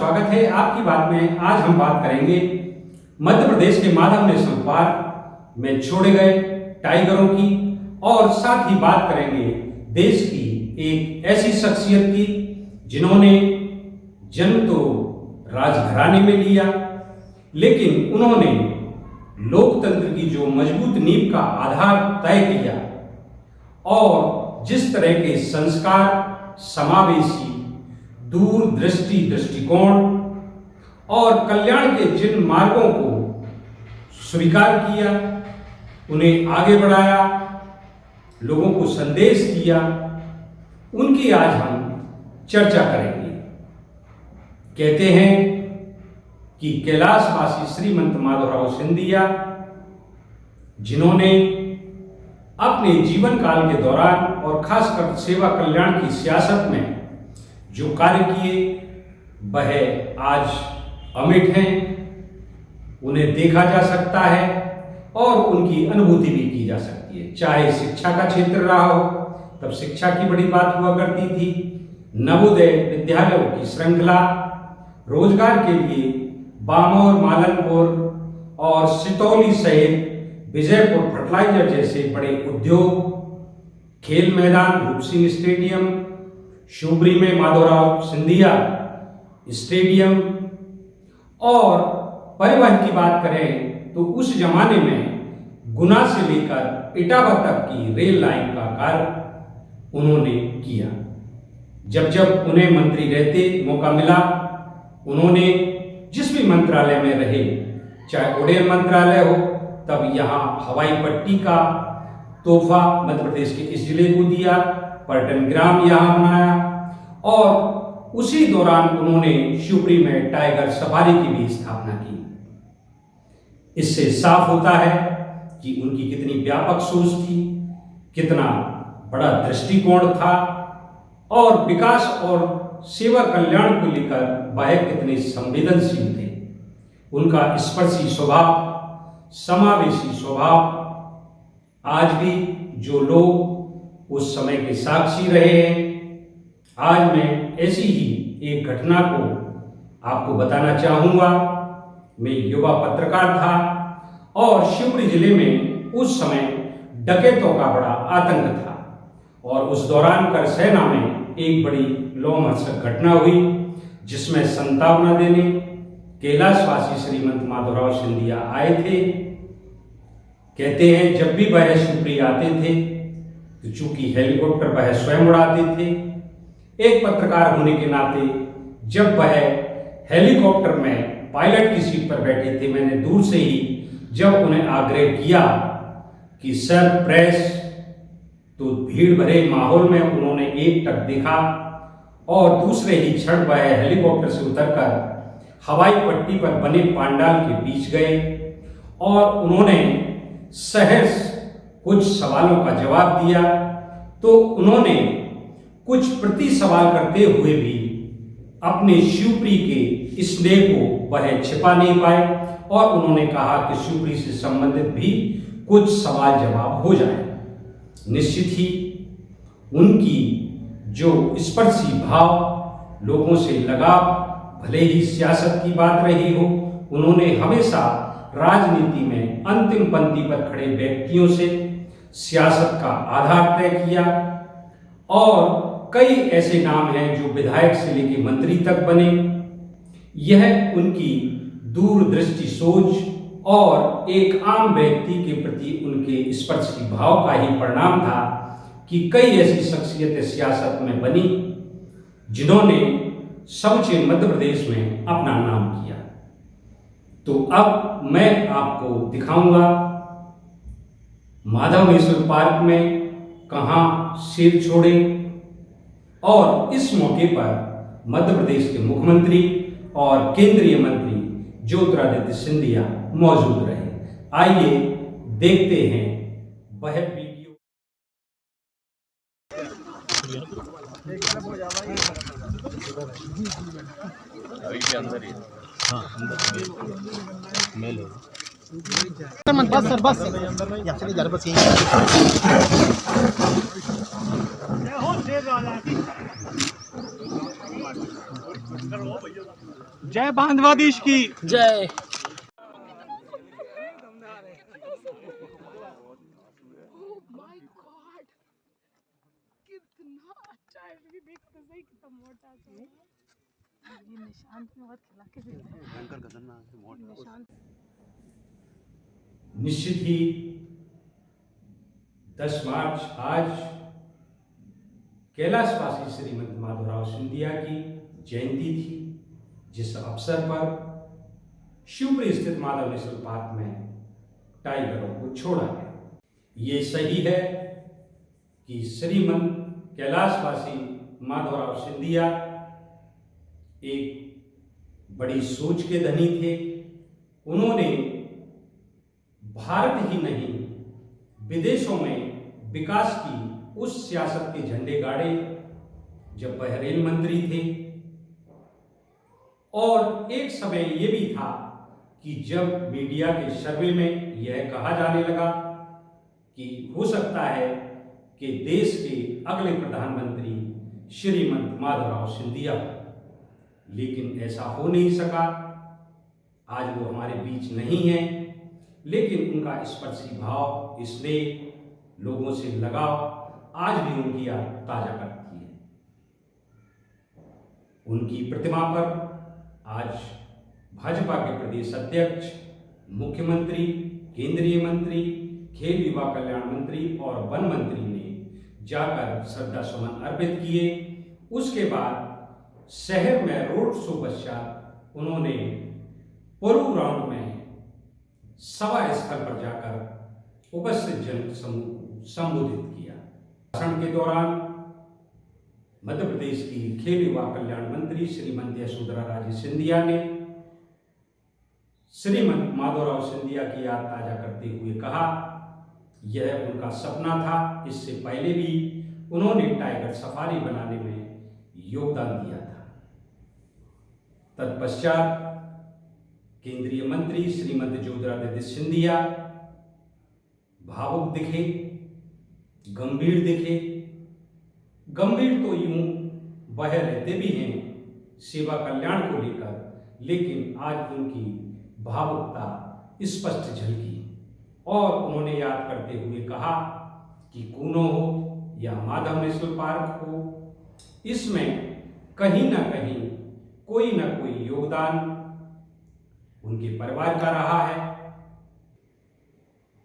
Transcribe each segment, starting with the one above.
स्वागत है आपकी बात में। आज हम बात करेंगे मध्य प्रदेश के माधव नेशनल पार्क में छोड़े गए टाइगरों की और साथ ही बात करेंगे देश की एक ऐसी शख्सियत की जिन्होंने जन्म तो राजघराने में लिया, लेकिन उन्होंने लोकतंत्र की जो मजबूत नींव का आधार तय किया और जिस तरह के संस्कार, समावेशी, दूरदृष्टि दृष्टिकोण और कल्याण के जिन मार्गों को स्वीकार किया, उन्हें आगे बढ़ाया, लोगों को संदेश दिया, उनकी आज हम चर्चा करेंगे। कहते हैं कि कैलाशवासी श्रीमंत माधवराव सिंधिया, जिन्होंने अपने जीवन काल के दौरान और खासकर सेवा कल्याण की सियासत में जो कार्य किए वह आज अमिट हैं, उन्हें देखा जा सकता है और उनकी अनुभूति भी की जा सकती है। चाहे शिक्षा का क्षेत्र रहा हो, तब शिक्षा की बड़ी बात हुआ करती थी, नवोदय विद्यालयों की श्रृंखला, रोजगार के लिए बामौर, मालनपुर और सितौली सहित विजयपुर फर्टिलाइजर जैसे बड़े उद्योग, खेल मैदान, रूप सिंह स्टेडियम, शिवपुरी में माधवराव सिंधिया स्टेडियम, और परिवहन की बात करें तो उस जमाने में गुना से लेकर इटावा तक की रेल लाइन का कार्य उन्होंने किया। जब जब उन्हें मंत्री रहते मौका मिला, उन्होंने जिस भी मंत्रालय में रहे, चाहे उड्डयन मंत्रालय हो, तब यहाँ हवाई पट्टी का तोहफा मध्य प्रदेश के इस जिले को दिया, पर्यटन ग्राम यहाँ बनाया और उसी दौरान उन्होंने शिवपुरी में टाइगर सफारी की भी स्थापना की। इससे साफ होता है कि उनकी कितनी व्यापक सोच थी, कितना बड़ा दृष्टिकोण था और विकास और सेवा कल्याण को लेकर वह कितने संवेदनशील थे। उनका स्पर्शी स्वभाव, समावेशी स्वभाव आज भी जो लोग उस समय के साक्षी रहे हैं। आज मैं ऐसी ही एक घटना को आपको बताना चाहूँगा। मैं युवा पत्रकार था और शिवपुरी जिले में उस समय डकैतों का बड़ा आतंक था और उस दौरान करसेना में एक बड़ी लोमहर्षक घटना हुई, जिसमें संतावना देने कैलाशवासी श्रीमंत माधवराव सिंधिया आए थे। कहते हैं जब भी वह शिवपुरी आते थे तो चूंकि हेलीकॉप्टर वह स्वयं उड़ाते थे, एक पत्रकार होने के नाते जब वह हेलीकॉप्टर में पायलट की सीट पर बैठे थे, मैंने दूर से ही जब उन्हें आग्रह किया कि सर प्रेस, तो भीड़ भरे माहौल में उन्होंने एक टक देखा और दूसरे ही क्षण वह हेलीकॉप्टर से उतरकर हवाई पट्टी पर बने पांडाल के बीच गए और उन्होंने सहर्ष कुछ सवालों का जवाब दिया। तो उन्होंने कुछ प्रति सवाल करते हुए भी अपने शिवपुरी के स्नेह को वह छिपा नहीं पाए और उन्होंने कहा कि शिवपुरी से संबंधित भी कुछ सवाल जवाब हो जाए। निश्चित ही उनकी जो स्पर्शी भाव, लोगों से लगाव, भले ही सियासत की बात रही हो, उन्होंने हमेशा राजनीति में अंतिम पंक्ति पर खड़े व्यक्तियों से सियासत का आधार तय किया और कई ऐसे नाम हैं जो विधायक से लेकर मंत्री तक बने। यह उनकी दूरदृष्टि सोच और एक आम व्यक्ति के प्रति उनके स्पर्शी भाव का ही परिणाम था कि कई ऐसी शख्सियतें सियासत में बनी जिन्होंने समूचे मध्य प्रदेश में अपना नाम किया। तो अब मैं आपको दिखाऊंगा माधव नेशनल पार्क में कहां शेर छोड़े, और इस मौके पर मध्य प्रदेश के मुख्यमंत्री और केंद्रीय मंत्री ज्योतिरादित्य सिंधिया मौजूद रहे। आइए देखते हैं वह वीडियो। अभी के अंदर ही, हाँ अंदर मेल हो। बस सर बस यहाँ चले जा रहे बस यहीं हो जय बांधवादीश की जय। कितना अच्छा है, ये देख तो सही कितना मोटा सा है। ये निशांत ने बहुत खिला के निशांत निश्चित ही 10 मार्च आज कैलाशवासी श्रीमंत माधवराव सिंधिया की जयंती थी, जिस अवसर पर शिवपुरी स्थित माधव नेशनल पार्क में टाइगरों को छोड़ा गया। ये सही है कि श्रीमंत कैलाशवासी माधवराव सिंधिया एक बड़ी सोच के धनी थे। उन्होंने भारत ही नहीं विदेशों में विकास की उस सियासत के झंडे गाड़े जब वह रेल मंत्री थे, और एक समय यह भी था कि जब मीडिया के सर्वे में यह कहा जाने लगा कि हो सकता है कि देश के अगले प्रधानमंत्री श्रीमंत माधवराव सिंधिया, लेकिन ऐसा हो नहीं सका। आज वो हमारे बीच नहीं है, लेकिन उनका स्पर्शी भाव, स्नेह, लोगों से लगाव आज भी उनकी याद ताजा करती है। उनकी प्रतिमा पर आज भाजपा के प्रदेश अध्यक्ष, मुख्यमंत्री, केंद्रीय मंत्री, खेल युवा कल्याण मंत्री और वन मंत्री ने जाकर श्रद्धा सुमन अर्पित किए। उसके बाद शहर में रोड शो पश्चात उन्होंने पोलो ग्राउंड में सभा स्थल पर जाकर उपस्थित जन संबोधित किया। भाषण के दौरान मध्य प्रदेश की खेल युवा कल्याण मंत्री श्रीमती यशोधरा राजे सिंधिया ने श्रीमंत माधवराव सिंधिया की याद ताजा करते हुए कहा, यह उनका सपना था। इससे पहले भी उन्होंने टाइगर सफारी बनाने में योगदान दिया था। तत्पश्चात केंद्रीय मंत्री श्रीमती ज्योतिरादित्य सिंधिया भावुक दिखे, गंभीर दिखे। गंभीर तो यूं वह रहते भी हैं सेवा कल्याण को लेकर, लेकिन आज उनकी भावुकता स्पष्ट झलकी और उन्होंने याद करते हुए कहा कि कूनो हो या माधव नेशनल पार्क हो, इसमें कहीं ना कहीं कोई ना कोई योगदान उनके परिवार का रहा है।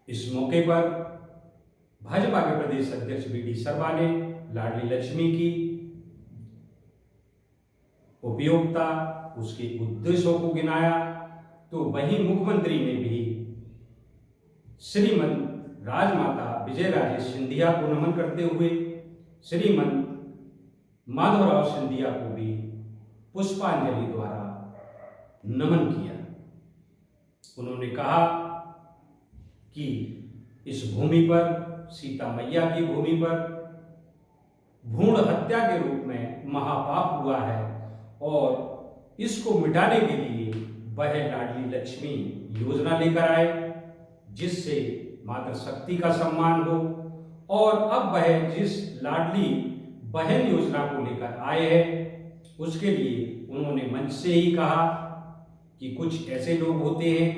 इस मौके पर भाजपा के प्रदेश अध्यक्ष वी डी शर्मा ने लाडली लक्ष्मी की उपयोगिता, उसके उद्देश्यों को गिनाया, तो वहीं मुख्यमंत्री ने भी श्रीमंत राजमाता विजयराजे सिंधिया को नमन करते हुए श्रीमंत माधवराव सिंधिया को भी पुष्पांजलि द्वारा नमन किया। उन्होंने कहा कि इस भूमि पर, सीता मैया की भूमि पर भ्रूण हत्या के रूप में महापाप हुआ है और इसको मिटाने के लिए वह लाडली लक्ष्मी योजना लेकर आए, जिससे मातृशक्ति का सम्मान हो। और अब वह जिस लाडली बहन योजना को लेकर आए हैं, उसके लिए उन्होंने मंच से ही कहा कि कुछ ऐसे लोग होते हैं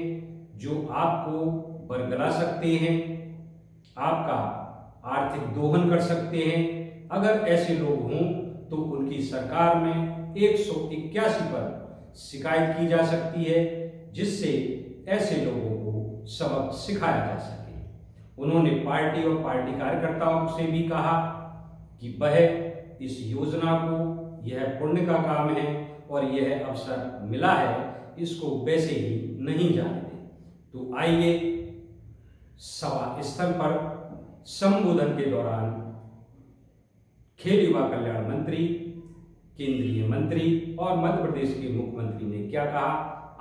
जो आपको बरगला सकते हैं, आपका आर्थिक दोहन कर सकते हैं। अगर ऐसे लोग हों तो उनकी सरकार में 181 पर शिकायत की जा सकती है, जिससे ऐसे लोगों को सबक सिखाया जा सके। उन्होंने पार्टी और पार्टी कार्यकर्ताओं से भी कहा कि वह इस योजना को, यह पुण्य का काम है और यह अवसर मिला है, इसको वैसे ही नहीं जाने दें। तो आइए सभा स्थल पर संबोधन के दौरान खेल युवा कल्याण मंत्री, केंद्रीय मंत्री और मध्य प्रदेश के मुख्यमंत्री ने क्या कहा,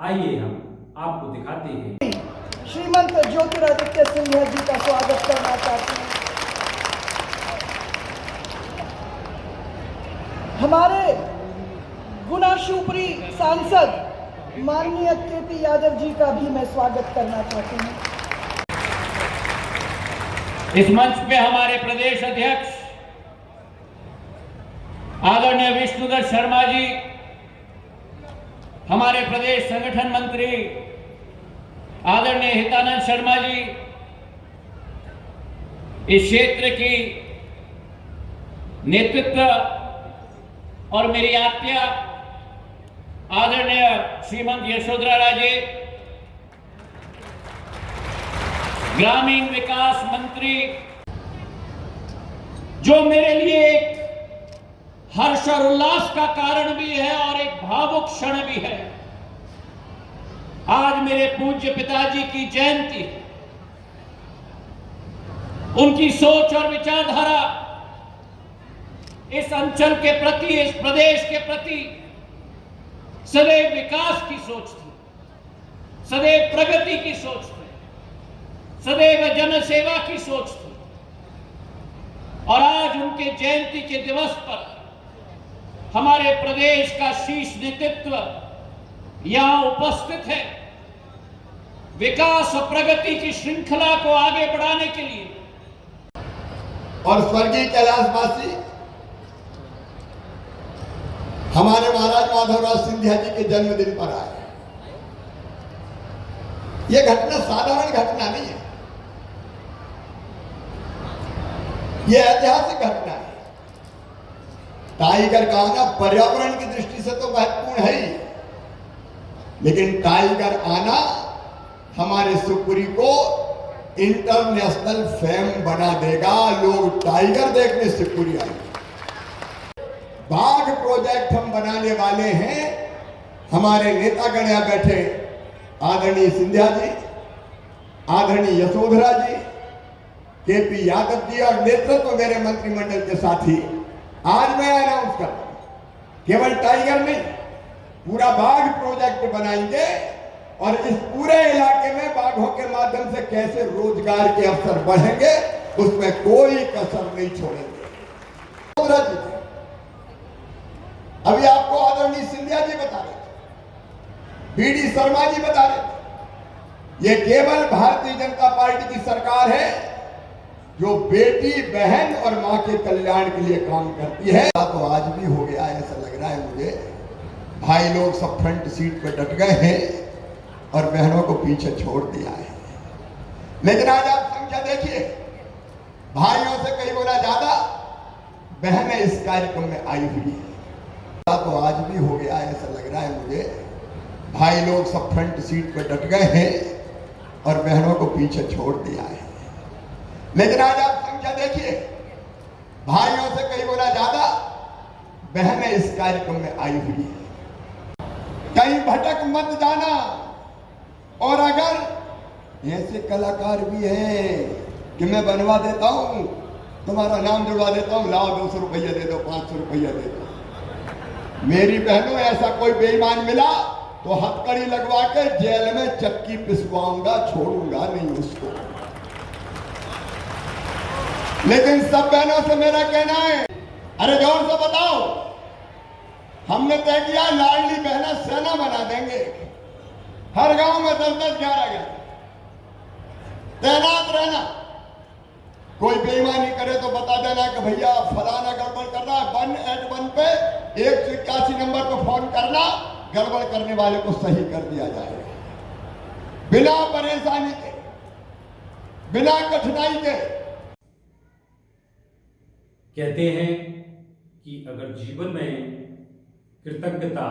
आइए हम आपको दिखाते हैं। श्रीमंत ज्योतिरादित्य सिंधिया जी का स्वागत करना चाहते हैं। हमारे गुना शिवपुरी सांसद माननीय केपी यादव जी का भी मैं स्वागत करना चाहती हूँ। इस मंच पे हमारे प्रदेश अध्यक्ष आदरणीय विष्णुदत्त शर्मा जी, हमारे प्रदेश संगठन मंत्री आदरणीय हितानंद शर्मा जी, इस क्षेत्र की नेतृत्व और मेरी आत्या आदरणीय श्रीमती यशोधरा राजे, ग्रामीण विकास मंत्री, जो मेरे लिए एक हर्ष और उल्लास का कारण भी है और एक भावुक क्षण भी है। आज मेरे पूज्य पिताजी की जयंती है। उनकी सोच और विचारधारा इस अंचल के प्रति, इस प्रदेश के प्रति सदैव विकास की सोच थी, सदैव प्रगति की सोच थी, सदैव जनसेवा की सोच थी। और आज उनके जयंती के दिवस पर हमारे प्रदेश का शीर्ष नेतृत्व यहां उपस्थित है। विकास और प्रगति की श्रृंखला को आगे बढ़ाने के लिए और स्वर्गीय कैलाशवासी हमारे महाराज माधवराव सिंधिया जी के जन्मदिन पर आए। यह घटना साधारण घटना नहीं है, यह ऐतिहासिक घटना है। टाइगर का आना पर्यावरण की दृष्टि से तो महत्वपूर्ण है ही, लेकिन टाइगर आना हमारे शिवपुरी को इंटरनेशनल फेम बना देगा। लोग टाइगर देखने शिवपुरी आएंगे। बाघ प्रोजेक्ट हम बनाने वाले हैं। हमारे नेतागण यहां बैठे, आदरणीय सिंधिया जी, आदरणीय यशोधरा जी, केपी यादव जी और नेतृत्व मेरे मंत्रिमंडल के साथी, आज मैं अनाउंस कर रहा हूं, केवल टाइगर नहीं, पूरा बाघ प्रोजेक्ट बनाएंगे और इस पूरे इलाके में बाघों के माध्यम से कैसे रोजगार के अवसर बढ़ेंगे, उसमें कोई कसर नहीं छोड़ेंगे। अभी आपको आदरणीय सिंधिया जी बता रहे थे, बीडी शर्मा जी बता रहे थे, यह केवल भारतीय जनता पार्टी की सरकार है जो बेटी, बहन और मां के कल्याण के लिए काम करती है। तो आज भी हो गया ऐसा लग रहा है मुझे। भाई लोग सब फ्रंट सीट पे डट गए हैं और बहनों को पीछे छोड़ दिया है। लेकिन आज आप संख्या देखिए, भाइयों से कई गुना ज्यादा बहनें इस कार्यक्रम में आई हुई है। तो आज भी हो गया ऐसा लग रहा है मुझे। भाई लोग सब फ्रंट सीट पे डट गए हैं और बहनों को पीछे छोड़ दिया है। लेकिन आज आप संख्या देखिए, भाइयों से कई गुना ज्यादा बहनें इस कार्यक्रम में आई हुई है। कहीं भटक मत जाना। और अगर ऐसे कलाकार भी हैं कि मैं बनवा देता हूं, तुम्हारा नाम जुड़वा देता हूं, लाओ 200 रुपया दे दो, 500 रुपया दे दो। मेरी बहनों, ऐसा कोई बेईमान मिला तो हथकड़ी लगवा के जेल में चक्की पिसवाऊंगा, छोड़ूंगा नहीं उसको। लेकिन सब बहनों से मेरा कहना है, अरे जोर से बताओ, हमने तय किया लाडली बहना सेना बना देंगे। हर गांव में 10-10, 11-11 तैनात रहना। कोई बेईमानी करे तो बता देना कि भैया फलाना गड़बड़ कर रहा है। 181 पे 181 नंबर पे फोन करना, गड़बड़ करने वाले को सही कर दिया जाएगा, बिना परेशानी के, बिना कठिनाई के। कहते हैं कि अगर जीवन में कृतज्ञता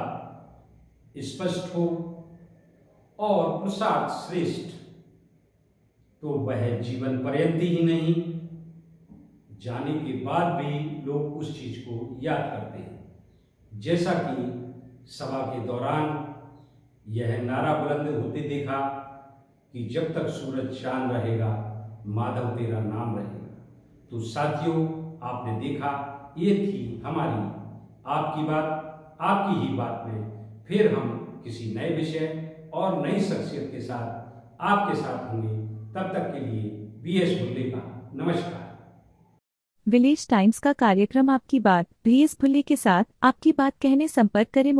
स्पष्ट हो और पुरुषार्थ श्रेष्ठ, तो वह जीवन पर्यंत ही नहीं, जाने के बाद भी लोग उस चीज को याद करते हैं। जैसा कि सभा के दौरान यह नारा बुलंद होते देखा कि जब तक सूरज चांद रहेगा, माधव तेरा नाम रहेगा। तो साथियों, आपने देखा, ये थी हमारी आपकी बात, आपकी ही बात में फिर हम किसी नए विषय और नई शख्सियत के साथ आपके साथ होंगे। तब तक के लिए बीएस भुल्ले का नमस्कार। विलेज टाइम्स का कार्यक्रम आपकी बात, बीएस भुल्ले के साथ आपकी बात कहने संपर्क करें।